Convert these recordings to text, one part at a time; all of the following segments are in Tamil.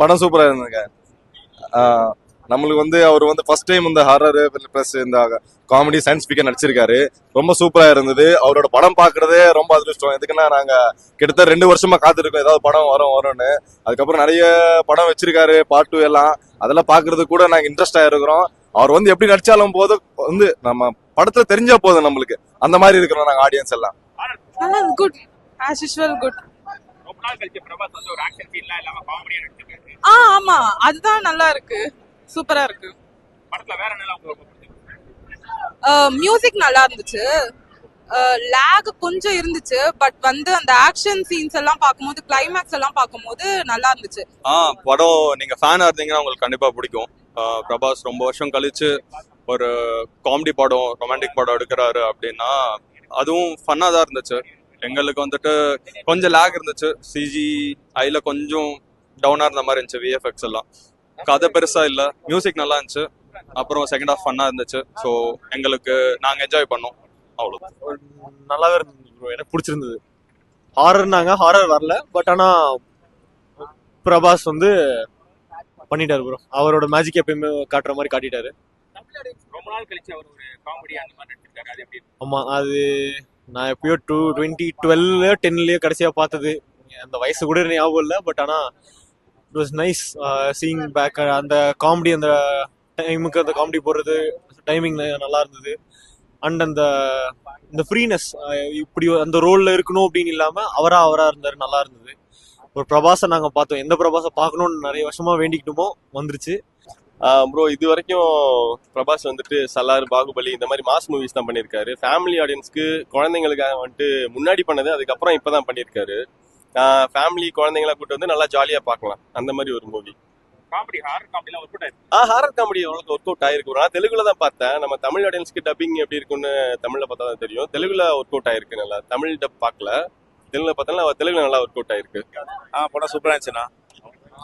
படம் சூப்பரா இருந்ததுங்க. நம்மளுக்கு வந்து அவர் வந்து ஃபர்ஸ்ட் டைம் இந்த ஹாரர் பிளஸ் இந்த காமெடி சயின்ஸ் ஃபிக்ஷன் நடிச்சிருக்காரு. ரொம்ப சூப்பரா இருந்தது. அவரோட படம் பாக்குறதே ரொம்ப அதிர்ஷ்டம். எதுக்குன்னா நாங்க கிட்டத்தட்ட 2 வருஷமா காத்திருக்கோம் ஏதாவது படம் வரும்னு. அதுக்கப்புறம் நிறைய படம் வச்சிருக்காரு, பார்ட் 2 எல்லாம். அதெல்லாம் பாக்குறதுக்கு கூட நாங்க இன்ட்ரெஸ்டா இருக்கிறோம். அவர் வந்து எப்படி நடிச்சாலும் போதும் வந்து நம்ம படத்துல தெரிஞ்சா போதும் நம்மளுக்கு. அந்த மாதிரி இருக்கிறோம் நாங்க ஆடியன்ஸ் எல்லாம். நல்லா குட் ஆஸ் யூஷுவல் குட். ரொம்ப நாள் கழிச்சு பிரபாஸ் வந்து ஒரு ஆக்ஷன் சீன்லாம் இல்லாம காமெடியா நடிச்சிருக்காரு. ஆமா அதுதான் நல்லா இருக்கு, சூப்பரா இருக்கு. படத்துல வேற என்னலாம் உங்களுக்கு ரொம்ப பிடிச்சிருக்கு? மியூசிக் நல்லா இருந்துச்சு. லேக் கொஞ்சம் இருந்துச்சு, பட் வந்து அந்த ஆக்ஷன் சீன்ஸ் எல்லாம் பார்க்கும்போது, கிளைமேக்ஸ் எல்லாம் பார்க்கும்போது நல்லா இருந்துச்சு. படம் நீங்க ஃபேனா இருந்தீங்கன்னா உங்களுக்கு கண்டிப்பா பிடிக்கும். பிரபாஸ் ரொம்ப வருஷம் கழிச்சு ஒரு காமெடி படம், ரொமான்டிக் படம் எடுக்கிறாரு அப்படின்னா அதுவும் ஃபன்னா தான் இருந்துச்சு. எங்களுக்கு வந்துட்டு கொஞ்சம் லேக் இருந்துச்சு, சிஜி ஐல கொஞ்சம் டவுனா இருந்த மாதிரி இருந்துச்சு. விஎஃப்எக்ஸ் எல்லாம் கதை பெருசா இல்ல, மியூசிக் நல்லா இருந்துச்சு. அப்புறம் செகண்ட் ஹாஃப் ஃபன்னா இருந்துச்சு. ஸோ எங்களுக்கு நாங்க என்ஜாய் பண்ணோம், அவ்வளோ. நல்லாவே இருந்தது ப்ரோ, எனக்கு பிடிச்சிருந்தது. ஹாரர்னாங்க, ஹாரர் வரல, பட் ஆனா பிரபாஸ் வந்து பண்ணிட்டாரு ப்ரோ. அவரோட மேஜிக் எப்பயுமே காட்டுற மாதிரி காட்டிட்டாரு. ரொம்ப நாள் கழிச்சு அவர் ஒரு காமெடி அந்த மாதிரி நடிச்சிருக்காரு. அது எப்படி? ஆமா, அது நான் எப்பயோ 2012-10லயோ கடைசியா பார்த்தது. அந்த வயசு கூட எனக்கு ஞாபகம் இல்லை, பட் ஆனா it was nice seeing back. அந்த காமெடி, அந்த டைமுக்கு அந்த காமெடி போடுறது டைமிங் நல்லா இருந்தது. அண்ட் அந்த ஃப்ரீனஸ், இப்படி அந்த ரோல்ல இருக்கணும் அப்படின்னு இல்லாம அவரா இருந்தாரு, நல்லா இருந்தது. ஒரு பிரபாஸை நாங்க பார்த்தோம், எந்த பிரபாஸை பார்க்கணும்னு நிறைய வருஷமா வேண்டிக்கிட்டோமோ வந்துருச்சு. ப்ரோ, இது வரைக்கும் பிரபாஸ் வந்துட்டு சலார், பாகுபலி இந்த மாதிரி மாஸ் மூவிஸ் தான் பண்ணியிருக்காரு. ஃபேமிலி ஆடியன்ஸ்க்கு, குழந்தைங்களுக்காக வந்துட்டு முன்னாடி பண்ணது, அதுக்கப்புறம் இப்பதான் பண்ணியிருக்காரு. ஃபேமிலி குழந்தைங்களா கூட்டு வந்து நல்லா ஜாலியா பார்க்கலாம், அந்த மாதிரி ஒரு மூவி. காமெடி ஹாரர் காமெடிலாம் ஒர்க் அவுட் ஹாரர் காமெடி அவ்வளோ ஒர்க் அவுட் ஆயிருக்கு. நான் தெலுங்குல தான் பார்த்தேன். நம்ம தமிழ் ஆடியன்ஸ்க்கு டப்பிங் எப்படி இருக்குன்னு தமிழ்ல பார்த்தா தான் தெரியும். தெலுங்குல ஒர்க் அவுட் ஆயிருக்கு நல்லா. தமிழ் டப் பார்க்கல, தெலுங்குல பார்த்தாலும் தெலுங்குல நல்லா ஒர்க் அவுட் ஆயிருக்கு. படம் சூப்பரா இருந்துச்சுண்ணா,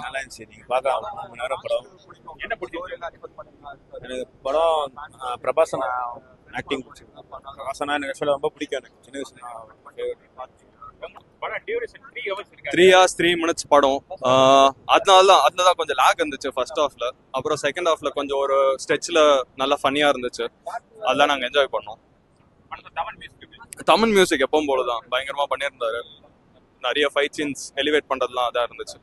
நல்லா இருந்துச்சு. நீங்க பார்க்கலாம், 3 மணி நேரம் படம். என்ன பிடிச்சிருக்கு? எனக்கு படம் பிரபாசனா ஆக்டிங் பிடிச்சிருக்கு. பிரபாசனா எனக்கு ஆக்சுவலாக ரொம்ப பிடிக்கும். எனக்கு சின்ன வயசுல படம் டியூரேஷன் 3 ஹவர்ஸ் இருக்கு. 3 hours 3 minutes படம். அதுதான் கொஞ்சம் லேக் இருந்துச்சு ஃபர்ஸ்ட் ஹாஃப்ல. அப்புறம் செகண்ட் ஹாஃப்ல கொஞ்சம் ஒரு ஸ்டெச்ல நல்லா ஃபன்னியா இருந்துச்சு. அதெல்லாம் நாங்க என்ஜாய் பண்ணோம். படத்துல தமிழ் மியூசிக் தமிழ் மியூசிக் எப்பவும் போலதான் பயங்கரமா பண்ணியிருந்தாரு. நிறைய ஃபைட் சீன்ஸ் எலிவேட் பண்றதுலாம் அதான் இருந்துச்சு.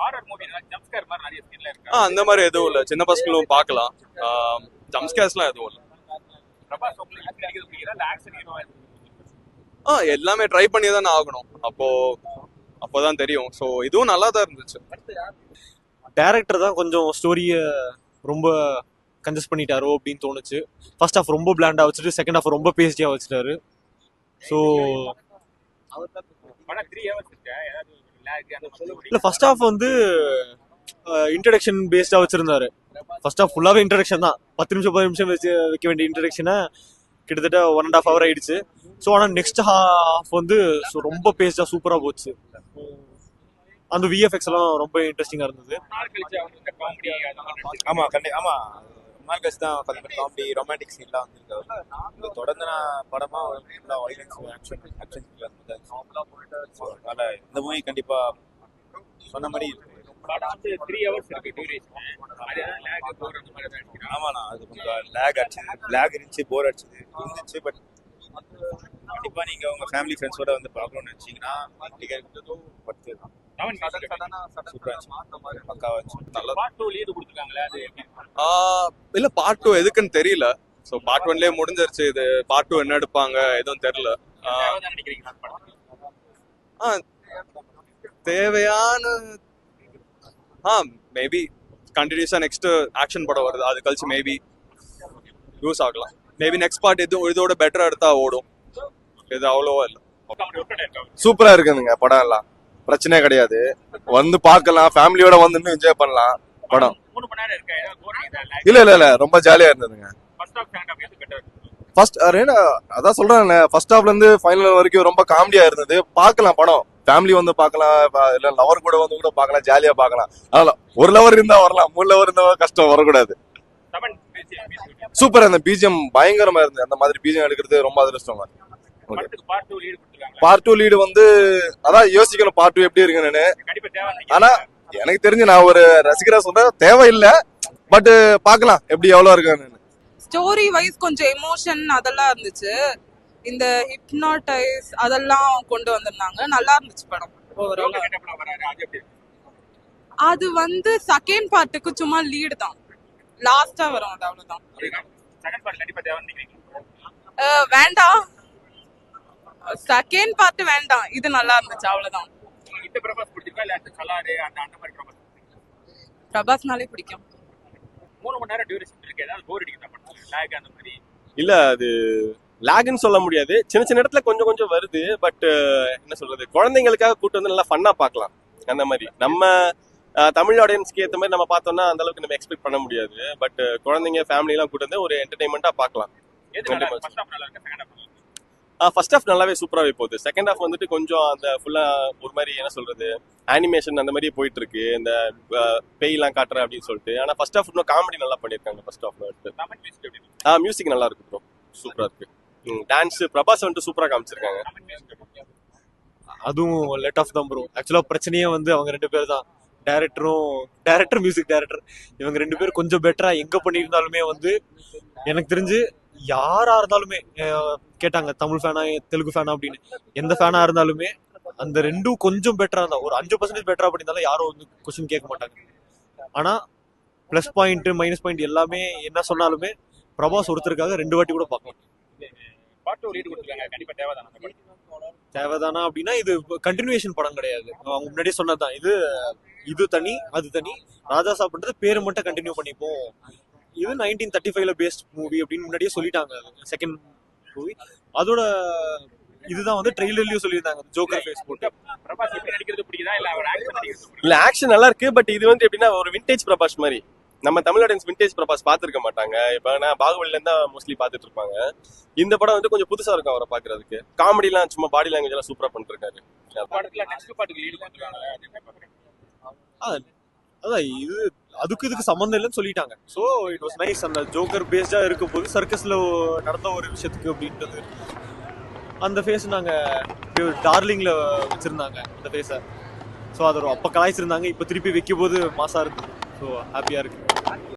ஹாரர் மூவி ஜம்ப் ஸ்கேர் மாதிரி நிறைய சீன்ல இருக்கு. அந்த மாதிரி எதுவும் இல்லை, சின்ன பசங்களும் பார்க்கலாம். ஜம்ப் ஸ்கேர்ஸ்லாம் எதுவும் இல்லை. பிரபாஸ் உங்களுக்கு நடிக்கிறது பிடிக்கல, இல்ல ஆக்ஷன் ஹீரோவா இருக்கு? எல்லாமே ட்ரை பண்ணி தானே ஆகணும், அப்போதான் தெரியும். ஸோ இதுவும் நல்லா தான் இருந்துச்சு. டைரக்டர் தான் கொஞ்சம் ஸ்டோரியை ரொம்ப கன்ஜஸ்ட் பண்ணிட்டாரோ அப்படின்னு தோணுச்சு. ஃபர்ஸ்ட் ஹாஃப் ரொம்ப பிளாண்டா வச்சுட்டு செகண்ட் ஹாஃப் ரொம்ப பேஸ்டியா வச்சுட்டாரு. ஸோ படம் 3 ஹவர்ஸ் இருக்கு, ஏதாவது லாக் அந்த மாதிரி இல்லை, ஃபர்ஸ்ட் ஹாஃப் வந்து இன்ட்ரடக்ஷன் பேஸ்டா வச்சிருந்தாரு. ஃபர்ஸ்ட் ஹாஃப் ஃபுல்லாவே இன்ட்ரடக்ஷன் தான். 10 நிமிஷம் வச்சு வைக்க வேண்டிய இன்ட்ரடக்ஷனை கிட்டத்தட்ட 1.5 hour ஆயிடுச்சு. ஸோ ஆனால் நெக்ஸ்ட் ஹாஃப் வந்து ரொம்ப பேஸ்டா சூப்பரா போச்சு. அந்த விஎஃப்எக்ஸ் எல்லாம் ரொம்ப இன்ட்ரெஸ்டிங்கா இருந்தது. நாள் கழிச்சு அவர் வந்து காமெடி அந்த மாதிரி நடிச்சிருக்காரு. ஆமா ஆமா, ரொம்ப நாள் கழிச்சு தான் காமெடி ரொமான்டிக் சீன்லாம் வந்திருக்காரு. இது தொடர்ந்து நான் படமா ஃபுல்லா வைலன்ஸ் ஆக்ஷன் அதனால இந்த மூவி கண்டிப்பா சொன்ன மாதிரி இருக்கு. படம் வந்து 3 ஹவர்ஸ் இருக்கு டியூரேஷன். அது லாக் போர் அந்த மாதிரி தான் நடிக்கிறாங்க. ஆமாண்ணா, அது கொஞ்சம் லேக் இருந்துச்சு, போர் அடிச்சது இருந்துச்சு. பட் கண்டிப்பா நீங்க உங்க ஃபேமிலி ஃப்ரெண்ட்ஸோட வந்து பார்க்கணும்னு நினைச்சீங்கன்னா டிக்கெட் 10 தான். தமிழ் மியூசிக் சூப்பரா இருந்துச்சு, பக்காவா இருந்துச்சு. நல்லா பார்ட் 2 லீடு கொடுத்துருக்காங்களே, அது எப்படி? இல்ல பார்ட் 2 எதுக்குன்னு தெரியல. ஸோ பார்ட் 1லயே முடிஞ்சிருச்சு. இது பார்ட் 2 என்ன எடுப்பாங்க எதுவும் தெரியல. தேவைதான் நினைக்கிறீங்க அந்த படம்? தேவையான மேபி கண்டினியூஸா நெக்ஸ்ட் ஆக்ஷன் படம் வருது, அது கழிச்சு மேபி யூஸ் ஆகலாம். மேபி நெக்ஸ்ட் பார்ட் இதோட பெட்டரா எடுத்தா ஓடும். இது அவ்வளோவா இல்லை. காமெடி ஒர்க் அவுட் ஆயிருக்கு. சூப்பரா இருக்குதுங்க படம் எல்லாம், பிரச்சனையே கிடையாது. வந்து பார்க்கலாம், ஃபேமிலியோட வந்து இன்னும் என்ஜாய் பண்ணலாம் படம். 3 மணி நேரம் இருக்கு, ஏதாவது போர் அடிக்குதா? இல்ல ரொம்ப ஜாலியா இருந்ததுங்க. ஃபர்ஸ்ட் ஹாஃப் செகண்ட் ஹாஃப் எது பெட்டர்? ஃபர்ஸ்ட் அதான் சொல்றேன், ஃபர்ஸ்ட் ஹாஃப்ல இருந்து ஃபைனல் வரைக்கும் ரொம்ப காமெடியா இருந்தது. பார்க்கலாம் படம், ஃபேமிலி வந்து பார்க்கலாம், இல்ல லவர் கூட வந்து கூட பார்க்கலாம், ஜாலியா பார்க்கலாம். அதனால ஒரு லவர் இருந்தா வரலாம், 3 லவர் இருந்தா கஷ்டம் வரக்கூடாது. தமிழ் மியூசிக் சூப்பரா இருந்த பிஜிஎம் பயங்கரமா இருந்தது. அந்த மாதிரி பிஜிஎம் எடுக்கிறது ரொம்ப அதிர்ஷ்டம். படத்துக்கு பார்ட் 2 லீடு கொடுத்துருக்காங்க. பார்ட் 2 லீடு வந்து அதான் யோசிக்கணும் பார்ட் 2 எப்படி இருக்குன்னு. கண்டிப்பா தேவை. ஆனா எனக்கு தெரிஞ்சு நான் ஒரு ரசிகரா சொல்ற தேவையில்லை, பட் பார்க்கலாம் எப்படி எவ்வளவு இருக்கான்னு. ஸ்டோரி வைஸ் கொஞ்சம் எமோஷன் அதெல்லாம் இருந்துச்சு. இந்த ஹிப்னாட்டைஸ் அதெல்லாம் கொண்டு வந்திருந்தாங்க. நல்லா இருந்துச்சு படம் ஓவரால். ஜோக்கர் கெட்டப்ல வராரு, அது எப்படி இருக்கு? அது வந்து செகண்ட் பார்ட்டுக்கு சும்மா லீடு தான், லாஸ்டா வரும், அது அவ்வளவுதான். செகண்ட் பார்ட் கண்டிப்பா தேவைன்னு நினைக்கிறீங்க? வேண்டாம், செகண்ட் பார்ட் வேண்டாம், இது நல்லா இருந்துச்சு அவ்வளவுதான். உங்களுக்கு இந்த பிரபாஸ் பிடிச்சிருக்கா இல்ல அந்த சலாரு அந்த அந்த மாதிரி பிரபாஸ்? பிரபாஸ்னாலே பிடிக்கும். 3 மணி நேரம் டியூரேஷன் இருக்கு, ஏதாவது போர் அடிக்குதா படத்துல? லேக் அந்த மாதிரி? இல்ல அது லேக்னு சொல்ல முடியாது, சின்ன சின்ன இடத்துல கொஞ்சம் கொஞ்சம் வருது. பட் என்ன சொல்றது, குழந்தைங்களுக்காக கூட்டு வந்து நல்லா ஃபன்னா பார்க்கலாம். அந்த மாதிரி நம்ம தமிழ் ஆடியன்ஸ்க்கு ஏற்ற மாதிரி நம்ம பார்த்தோம்னா அந்த அளவுக்கு நம்ம எக்ஸ்பெக்ட் பண்ண முடியாது. பட் குழந்தைங்க ஃபேமிலி எல்லாம் கூட்டு வந்து ஒரு என்டர்டைன்மெண்டா பார்க்கலாம். எது நல்லா இருக்கு? ஃபர்ஸ்ட் ஹாஃப் நல்லா இருக்கு, செகண்ட் ஹாஃப் நல்லா இருக்கு? ஃபர்ஸ்ட் ஹாஃப் நல்லாவே சூப்பராகவே போகுது. செகண்ட் ஹாஃப் வந்துட்டு கொஞ்சம் அந்த ஃபுல்லா ஒரு மாதிரி என்ன சொல்றது, அனிமேஷன் அந்த மாதிரி போயிட்டு இருக்கு, இந்த பேய்லாம் காட்டுறேன் அப்படின்னு சொல்லிட்டு. ஆனா ஃபர்ஸ்ட் ஹாஃப் இன்னும் காமெடி நல்லா பண்ணியிருக்காங்க ஃபர்ஸ்ட் ஹாஃப்ல வந்துட்டு. தமிழ் மியூசிக் எப்படி இருக்கு? மியூசிக் நல்லா இருக்கு ப்ரோ, சூப்பரா இருக்கு. டான்ஸ் பிரபாஸ் வந்துட்டு சூப்பரா காமிச்சிருக்காங்க. தமிழ் மியூசிக் எப்படி இருக்கு? அதுவும் லெட் ஆஃப் தான் ப்ரோ. ஆக்சுவலா பிரச்சனையே வந்து அவங்க 2 பேர் தான், டைரக்டர் மியூசிக் டைரக்டர். இவங்க 2 பேர் கொஞ்சம் பெட்டரா எங்க பண்ணியிருந்தாலுமே வந்து எனக்கு தெரிஞ்சு யாரா இருந்தாலுமே கேட்டாங்க தமிழ் ஃபேனா தெலுங்கு ஃபேனா அப்படின்னு, எந்த ஃபேனா இருந்தாலுமே அந்த 2ம் கொஞ்சம் பெட்டரா இருந்தா, ஒரு 5% பெட்டரா பண்ணியிருந்தாலும் யாரும் வந்து கொஸ்டின் கேட்க மாட்டாங்க. ஆனா பிளஸ் பாயிண்ட் மைனஸ் பாயிண்ட் எல்லாமே என்ன சொன்னாலுமே பிரபாஸ் ஒருத்தருக்காக 2 வாட்டி கூட பார்க்கலாம். பார்ட் 2 லீடு கொடுத்துருக்காங்க, கண்டிப்பா தேவைதான் அந்த படம். தேவைதானா அப்படின்னா இது கண்டினியூஷன் படம் கிடையாது. அவங்க முன்னாடியே சொன்னதுதான், இது தனி அது தனி. ராஜா சாப்பிட்றது பேரு மட்டும் கண்டினியூ பண்ணிப்போம். இது 1935ல பேஸ்ட் மூவி அப்படின்னு முன்னாடியே சொல்லிட்டாங்க. செகண்ட் மூவி அதோட இதுதான் வந்து ட்ரெய்லர்லயும் சொல்லியிருந்தாங்க, ஜோக்கர் ஃபேஸ் போட்டு. பிரபாஸ் எப்படி நடிக்கிறது பிடிக்குதா இல்ல அவர் ஆக்ஷன் நடிக்கிறது பிடிக்குதா? இல்ல ஆக்ஷன் நல்லா இருக்கு, பட் இது வந்து எப்படின்னா ஒரு விண்டேஜ் பிரபாஸ் மாதிரி. நம்ம தமிழ் ஆடியன்ஸ் விண்டேஜ் பிரபாஸ் பார்த்துருக்க மாட்டாங்க. இப்போ நான் பாகுபலில இருந்தா மோஸ்ட்லி பார்த்துட்டு இருப்பாங்க. இந்த படம் வந்து கொஞ்சம் புதுசா இருக்கும் அவரை பாக்குறதுக்கு. காமெடிலாம் சும்மா பாடி லாங்குவேஜ் எல்லாம் சூப்பரா பண்ணிருக்காரு. படத்துல நெக்ஸ்ட் பார்ட்டுக்கு லீடு கொடுத்துருக்காங்க, அது என்ன பாக்குறீங்க? அதான் இது இதுக்கு சம்மந்தம் இல்லைன்னு சொல்லிட்டாங்க. So it was nice. அந்த ஜோக்கர் பேஸ்டா இருக்கும் போது சர்க்கஸ்ல நடந்த ஒரு விஷயத்துக்கு அப்படின்றது அந்த ஃபேஸ் நாங்கள் டார்லிங்ல வச்சிருந்தாங்க அந்த ஃபேஸை. ஸோ அதை அப்போ கலாய்ச்சிருந்தாங்க, இப்போ திருப்பி வைக்கும் போது மாசா இருக்கு. ஸோ ஹாப்பியா இருக்கு.